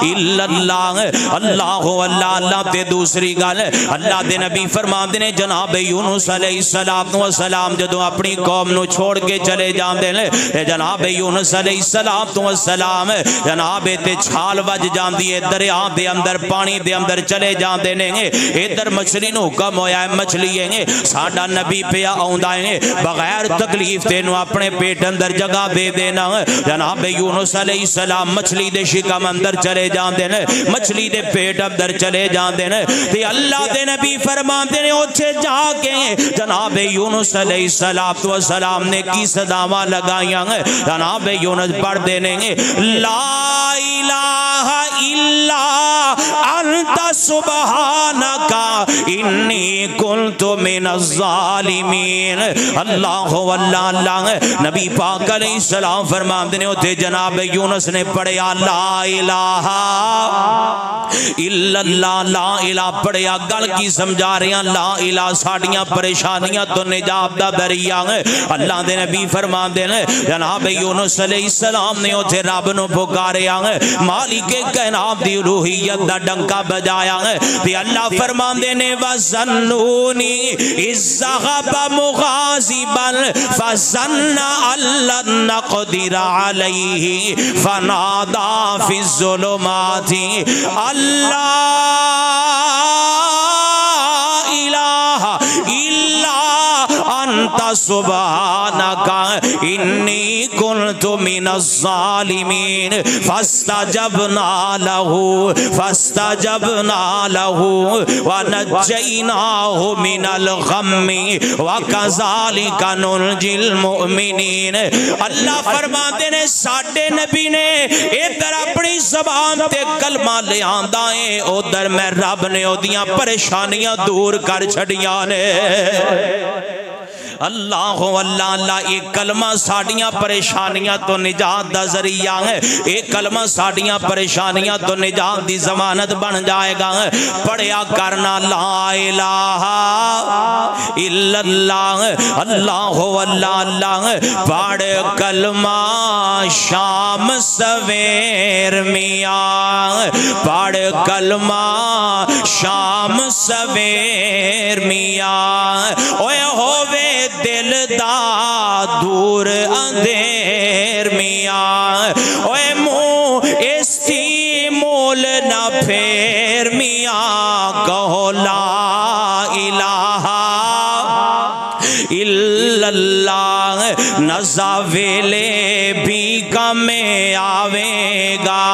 الا اللہ، اللہ اللہ اللہ تے دوسری گل اللہ دے نبی فرماندے نے جناب یونس علیہ السلام جدوں اپنی قوم نو چھوڑ کے چلے جاندے نے، جناب یونس علیہ السلام جناب تے چھال وج جاندی ہے دریا دے اندر، پانی دے اندر چلے جاندے نے، ادھر مچھلی نو حکم ہویا ہے مچھلی ہے ساڈا نبی پیا آوندا ہے بغیر تکلیف تے نو اپنے پیٹ اندر جگہ دے دینا۔ جناب یونس علیہ السلام مچھلی دے شکم اندر چلے جاندے نے، مچھلی دے پیٹ اندر چلے جاندے نے، تے اللہ دے نبی فرماندے نے اوتھے جا کے جناب یونس علیہ السلام نے کی صداواں لگائیاں، جناب یونس پڑھ دینے لا الہ الا انت سبحانک انی کنت من الظالمین۔ اللہ واللہ اللہ نبی پاک علیہ السلام فرماندے نے اوتھے جناب یونس نے پڑھیا لا الہ الا اللہ، لا الہ پڑھیا گل کی سمجھا رہے ہیں لا الہ ساڑیاں پریشانیاں تو نجات دا دریا ہے۔ اللہ دے نبی فرماندے نے جناب یونس علیہ السلام نے اوتھے رب نو پکاریا ہے، مالک کائنات دی الوہیت دا ڈنکا بجایا ہے، تے اللہ فرماندے نے وَظَنُّونِي إِذْ ذَهَبَ مُغَاضِبًا فَظَنَّ أَن لَّن نَّقْدِرَ عَلَيْهِ فَنَادَىٰ فِي الظُّلُمَاتِ أَلَّا إِلَٰهَ إِلَّا أَنتَ سُبْحَانَكَ إِنِّي كُنتُ مِنَ الظَّالِمِينَ فَاسْتَجَبْنَا لَهُ وَنَجَّيْنَاهُ مِنَ الْغَمِّ وَكَذَلِكَ نُنْجِي الْمُؤْمِنِينَ۔ اللہ فرماتے نے ساڈے نبی نے ادھر اپنی زبان تے کلمہ لے آندا ہے، ادھر میں رب نے اودیاں پریشانیاں دور کر چھڑیاں نے۔ اللہ اللہ اللہ ایک کلمہ ساڑیاں پریشانیاں تو نجات دا ذریعہ ہے، ایک کلمہ ساڑیاں پریشانیاں تو نجات دی ضمانت بن جائے گا۔ پڑھیا کرنا لا الہ الا اللہ، اللہ اللہ اللہ پڑھ کلمہ شام سویر میاں، پڑھ کلمہ شام سویر میاں، اوے ہووے دل دا دور اندھیر میاں، اوے منہ استی مول نہ پھیر میاں، کہو لا الہ الا اللہ، نزا ویلے بھی کمیں آوے گا،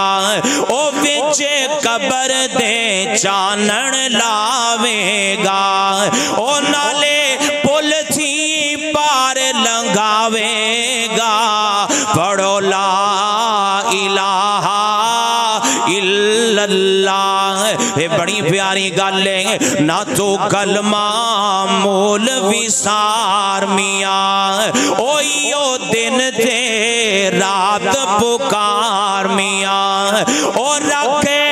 او وچے قبر دے چانن لاوے گا، او نالے پل تھی پار لنگاوے گا، پڑھو لا الہ الا اللہ۔ یہ بڑی پیاری گل ہے، نہ تو کلمہ مولوی سار میاں، اوئیو دن تے رات پکار میاں، اور رکھے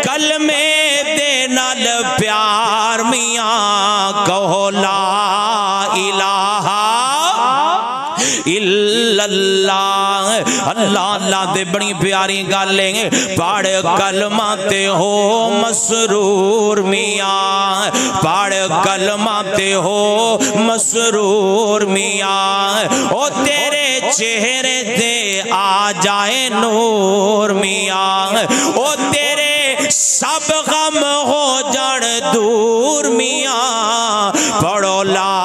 کلمے دے نال پیار میاں، کہو لا الہ الا اللہ۔ اللہ اللہ دے بڑی پیاری گالیں، پاڑ کلمہ تے ہو مسرور میاں، پاڑ کلمہ تے ہو مسرور میاں، او تیرے چہرے تے آ جائے نور میاں، او تیرے سب غم ہو جڑ دور میاں، پڑھو لا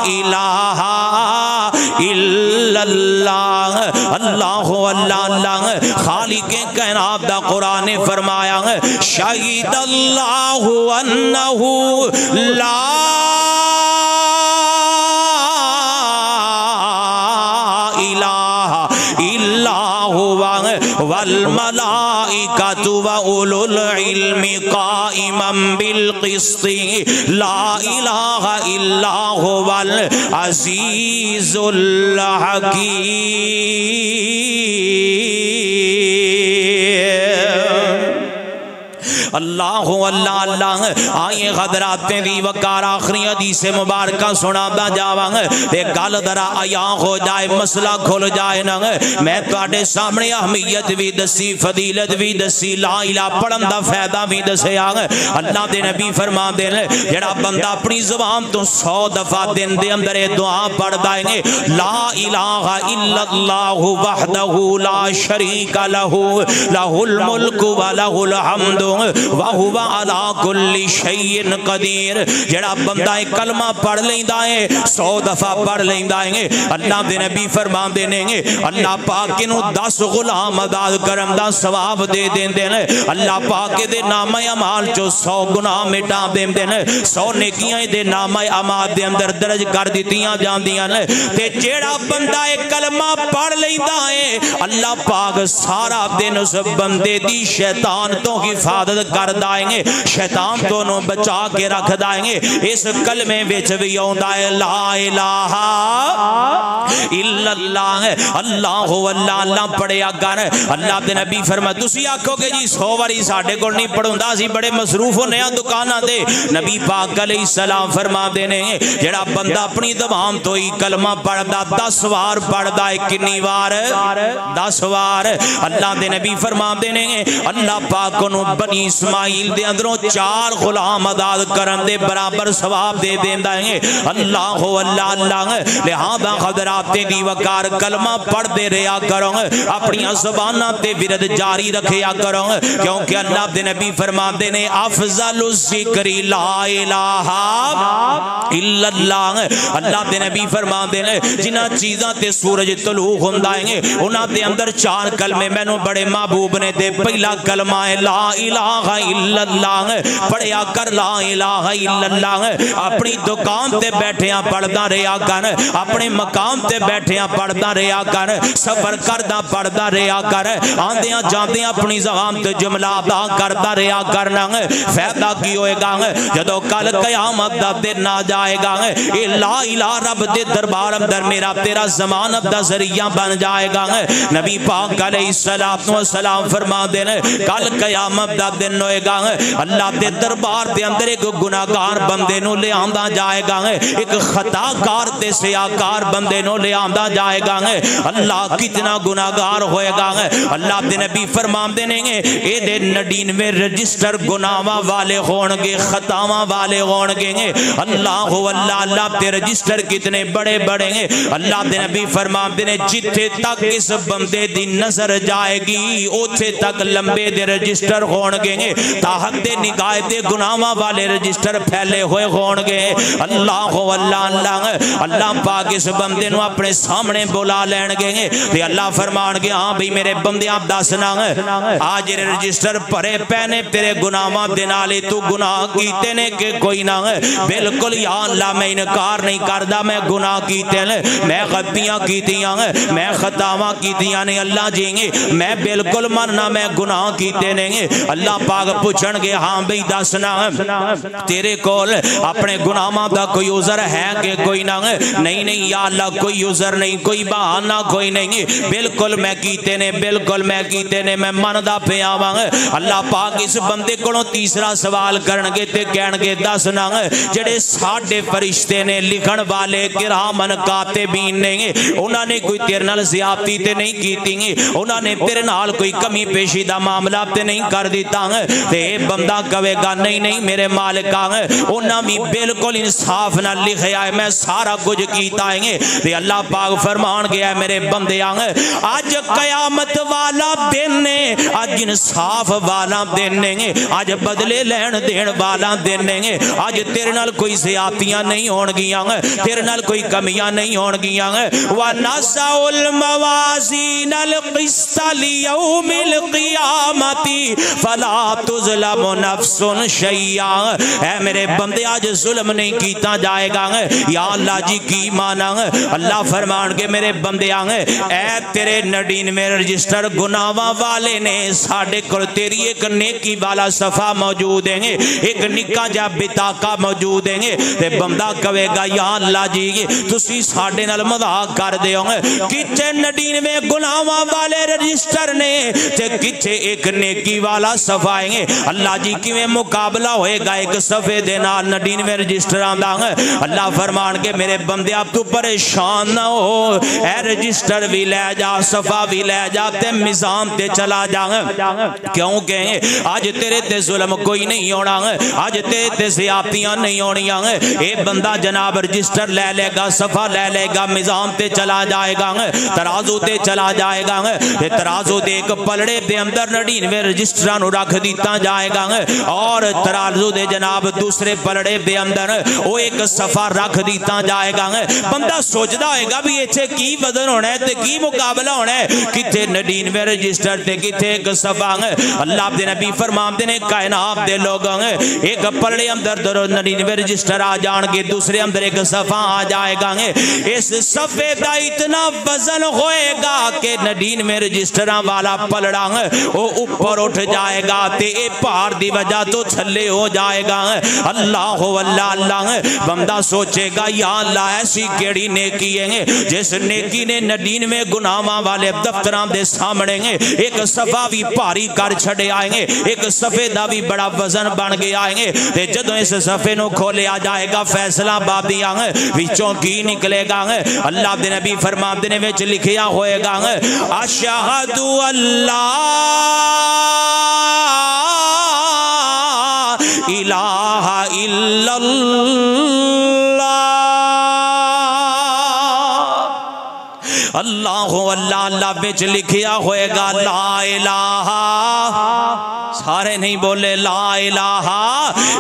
الہ الا اللہ۔ اللہ اللہ اللہ خالق کائنات دا قرآن نے فرمایا شہید اللہ انہو لا الہ الا ہوا والملائکۃ وَأُولُو العلم قائما بالقسط لا الہ الا هو العزیز الحکیم۔ اللہ اللہ اللہ آئیں غدرات دی وقار آخری حدیث مبارکہ سنا دا جاواں تے گل درا آیا ہو جائے مسئلہ کھل جائے نا میں تواڈے سامنے اہمیت بھی دسی فضیلت بھی دسی لا الہ پڑھن دا فائدہ بھی دسیا۔ اللہ دے نبی فرما دے جڑا بندہ اپنی زبان تو 100 دفعہ دن دے اندر دعا پڑھدا ہے لا الہ الا اللہ وحدہ لا شریک لہ لہ الملک ولہ الحمد وَهُوَ عَلَىٰ كُلِّ شَيْءٍ قَدِيرٌ جڑا بندہ کلمہ پڑھ لیندا ہے 100 دفعہ پڑھ لیندا ہے اللہ دے نبی فرما دینے گے اللہ پاک نو 10 غلام آزاد کرن دا ثواب دے دیندے نے۔ اللہ پاک دے نامہ اعمال چو 100 گناہ مٹا دیندے نے 100 نیکیاں دے نامہ اعمال دے اندر درج کر دتیاں جاندیاں نے۔ تے جڑا بندہ کلمہ پڑھ لیندا ہے اللہ پاک سارا دن اس بندے دی شیطان تو حفاظت کر دائیں گے شیطان تو نو بچا کے رکھ دائیں گے۔ اس کلمے وچ بھی آندا ہے لا الہ الا اللہ اللہ اللہ اللہ پڑھیا کر۔ اللہ دے نبی فرمایا تسی آکھو گے جی 100 واری ساڈے کول نہیں پڑھوندا اسی بڑے مصروف ہونے ہاں دکاناں تے نبی پاک علیہ السلام فرما دینے جڑا بندہ اپنی زبان تو ہی کلمہ پڑھدا 10 وار پڑھدا ہے کنی وار 10 وار۔ اللہ دے نبی فرما دینے اللہ پاک کو بنی اسماعیل دے اندروں 4 غلام آزاد کرن دے برابر ثواب دے دیندا ہے۔ اللہ اللہ اللہ لہذا حضرات دی وقار کلمہ پڑھ دے رہیا کرو اپنی زباناں تے ورد جاری رکھیا کرو کیونکہ اللہ دے نبی فرماندے نے افضل الذکر لا الہ الا اللہ۔ اللہ دے نبی فرماندے نے جنہاں چیزاں تے سورج طلوع ہوندا ہے انہاں دے اندر 4 کلمے مینوں بڑے محبوب نے تے پہلا کلمہ ہے لا الہ الا اللہ پڑھیا کر لا الہ الا اللہ۔ اپنی دکان تے بیٹھیاں پڑھدا رہیا کر اپنے مقام تے بیٹھیاں پڑھدا رہیا کر سفر کردا پڑھدا رہیا کر آندیاں جاندیاں اپنی زبان تے جملہ ادا کردا رہیا کرنا۔ فائدہ کی ہوئے گا جدو کل قیامت دا دن آ جائے گا اے لا الہ رب دے دربار اندر میرا تیرا ضمانت دا ذریعہ بن جائے گا۔ نبی پاک علیہ السلام فرما دے کل قیامت دا دن ہوئے گا اللہ دے دربار دے اندر ایک گناہگار بندے نو لے آندا جائے گا ایک خطا کار تے سیاکار بندے نو لے آندا جائے گا۔ اللہ کتنا گناہگار ہوئے گا اللہ دے نبی فرمان دینے گے اے دے 99 رجسٹر گناہاں والے ہونگے خطاواں والے ہونگے اللہ اللہ تے رجسٹر کتنے بڑے بڑے ہیں۔ اللہ دے نبی فرمان دینے جتھے تک اس بندے دی نظر جائے گی اوتھے تک لمبے دے رجسٹر ہونگے تاحق دے نگاہ دے گناہاں والے رجسٹر پھیلے ہوئے ہونگے۔ اللہ اللہ اللہ پاک اس بندے نو اپنے سامنے بلا لین گے تے اللہ فرمان گے ہاں بھئی میرے بندے آپ دسنا آج رجسٹر پڑے پینے تیرے گناہاں دے نالے تو گناہ کیتے نے کہ کوئی نہ بالکل یا اللہ میں انکار نہیں کردا میں گناہ کیتے نے میں غلطیاں کیتیاں میں خطاواں کیتیاں نے اللہ جی میں بالکل مننا میں گناہ کیتے نے۔ اللہ پاک پوچھن گے ہاں بھئی دسنا تیرے کول اپنے گناہاں دا کوئی عذر ہے کہ کوئی نہ نہیں نہیں یا اللہ کوئی عذر نہیں کوئی بہانہ کوئی نہیں بالکل میں کیتے نے بالکل میں کیتے نے میں مندا پیا واں۔ اللہ پاک اس بندے کولوں تیسرا سوال کرن گے تے کہن گے دسنا جڑے ساڈے فرشتے نے لکھن والے کرامن کاتبین نے انہاں نے کوئی تیرے نال زیادتی تے نہیں کیتی انہاں نے تیرے نال کوئی کمی پیشی دا معاملہ تے نہیں کر دیتا تے بندہ کہے گا نہیں نہیں میرے مالکاں انہاں بھی بالکل انصاف نہ لکھیا ہے میں سارا کچھ کیتا ہے تے اللہ پاک فرمان گیا میرے بندیاں آج قیامت والا دن ہے آج انصاف والا دن ہے آج بدلے لین دین والا دن ہے آج تیرے نال کوئی زیادتیاں نہیں ہون گیاں تیرے نال کوئی کمیاں نہیں ہون گیاں وَنَسَعُ الْمَوَازِينَ الْقِسْطَ لِيَوْمِ الْقِيَامَةِ فَلَا تُظْلَمُ نَفْسٌ شَيْئًا اے میرے بندے آج ظلم نہیں کیتا جائے گا یا اللہ جی کی مانا اللہ فرمان کے میرے بندے اے تیرے نڈین میں رجسٹر گناہاں والے نے ساڑھے کر تیری ایک نیکی والا صفحہ موجود ہیں ایک نکا جا بتاقہ موجود ہیں تے بندہ کہے گا یا اللہ جی تسی ساڑھے نال مذاق کر دے ہوں کچھے نڈین میں گناہاں والے رجسٹر نے تے کچھے ایک نیکی والا صفحہ ہیں اللہ جی کی میں مقابلہ ہوئے گا ایک صفحے دینا نڈین میں رجسٹر آمدہ اللہ فرمان کے میرے بندے آپ تو پریشان نہ ہو اے رجسٹر بھی لے جا صفحہ بھی لے جا تے میزان تے چلا جا کیوں کہیں آج تیرے تے ظلم کوئی نہیں ہونا آج تیرے تے زیادتیاں نہیں ہونیاں اے بندہ جناب رجسٹر لے لے گا صفحہ لے لے گا میزان تے چلا جائے گا ترازو تے چلا جائے گا ترازو دے ایک پلڑے دے اندر نڈین میں رجسٹرانو رکھ دیتا جائے گا اور ترازو دے جناب دوسرے پلڑے دے اندر وہ ایک صفحہ رکھ دیتا جائے گا بندہ سوچدا ہوئے گا بھی ایچے کی وزن ہونا ہے تے کی مقابلہ ہونا ہے کتے نڈین میں رجسٹر تے کتے ایک صفحہ اللہ دے نبی فرمان دے نے کائنات دے لوگ ایک پلڑے اندر درو نڈین میں رجسٹر آ جان گے دوسرے اندر ایک صفحہ آ جائے گا اس صفحے دا اتنا وزن ہوئے گا کہ نڈین میں رجسٹران والا پلڑا وہ اوپر اٹھ جائے گا تے اے پار دی وجہ تو چھلے ہو جائے گا اللہ اللہ بندہ سوچے گا یا اللہ ایسی کیڑی نیکی ہے جس نیکی نے نڈین میں گناہاں والے دفتران دے سامنے ایک صفحہ بھی پاری کر چھڑے آئیں گے ایک صفحے دا بھی بڑا وزن بن گئے آئیں گے تے جدوں اس صفحے نو کھولے آ جائے گا فیصلہ بابی آئیں وچوں کی نکلے گا اللہ دے نبی فرمان دینے وچ لکھیا ہوئے گا اشہد اللہ الہ الا اللہ اللہ بچ لکھیا ہوئے گا لا الہ سارے نہیں بولے لا الہ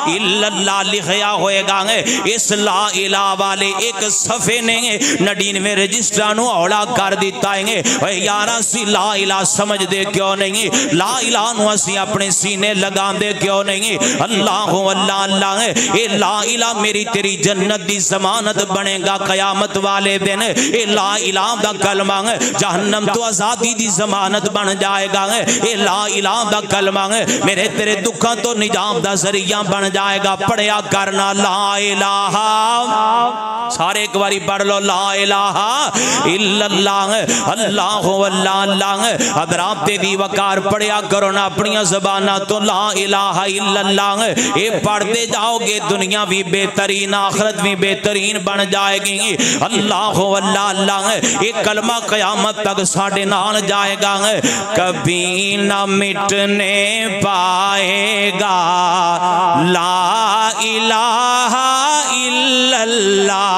الا اللہ لکھیا ہوئے گا اس لا الہ والے ایک صفحے نے نڈین میں رجسٹرانو اوڑا کر دیتا ہے یارہ سی لا الہ سمجھ دے کیوں نہیں لا الہ نو اسی اپنے سینے لگان دے کیوں نہیں اللہ اللہ اے لا الہ میری تیری جنت دی ضمانت بنے گا قیامت والے دن اے لا الہ دا کلمہ جہنم تو آزادی دی ضمانت بن جائے گا اے لا الہ دا کلمہ میرے تیرے دکھاں تو نجات دا ذریعہ بن جائے گا پڑھیا کرنا لا الہ سارے ایک باری پڑھ لو لا الہ الا اللہ اللہ اللہ حضرات دی وقار پڑھیا کرو نا اپنی زبانہ تو لا الہ الا اللہ اے پڑھ دے جاؤ گے دنیا بھی بہترین آخرت بھی بہترین بن جائے گی اللہ اللہ اے کلمہ قیامت تک ساڑھے نال جائے گا کبھی نہ مٹنے پائے گا لا الہ الا اللہ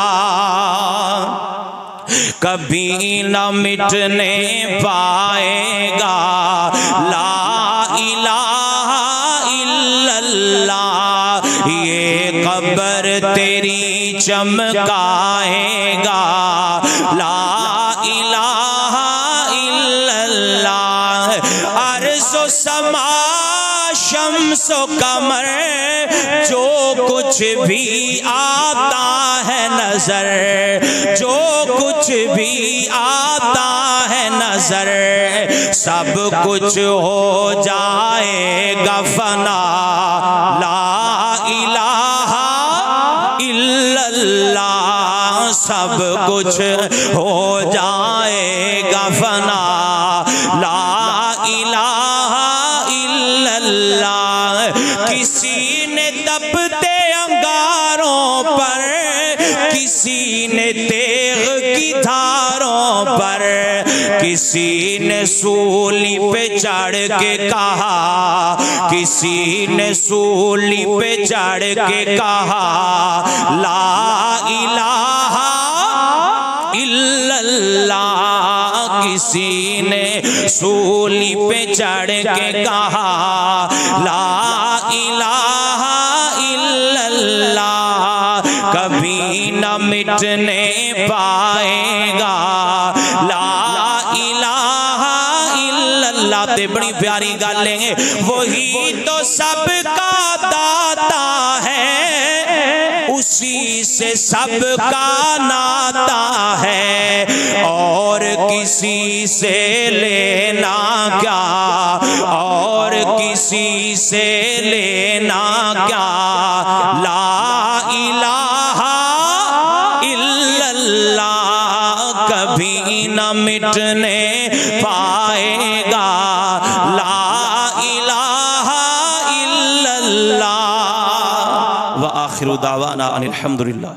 کبھی نہ مٹنے پائے گا لا الہ الا اللہ یہ قبر تیری چمکائے گا لا الہ الا اللہ عرض و سما شمس و قمر جو کچھ بھی آتا ہے نظر جو کچھ بھی آتا ہے نظر سب کچھ ہو جائے گا فنا لا الہ الا اللہ سب کچھ ہو جائے گا فنا لا الہ الا اللہ کسی نے تپتے انگاروں پر کسی نے تیغ کی دھاروں پر کسی نے سولی پہ چڑھ کے کہا، کسی نے سولی پہ چڑھ کے کہا لا الہ الا اللہ، کسی نے سولی پہ چڑھ کے کہا لا الہ الا اللہ، کبھی نہ مٹنے پائے گا لا الہ الا اللہ۔ تے بڑی پیاری گل ہے، وہی تو سب کا داتا ہے، اسی سے سب کا ناتا ہے، اور کسی سے لینا کیا، اور کسی سے لینا کیا، لا الہ الا اللہ کبھی نہ مٹنے پائے گا، لا الہ الا اللہ۔ وآخر دعوانا ان الحمدللہ۔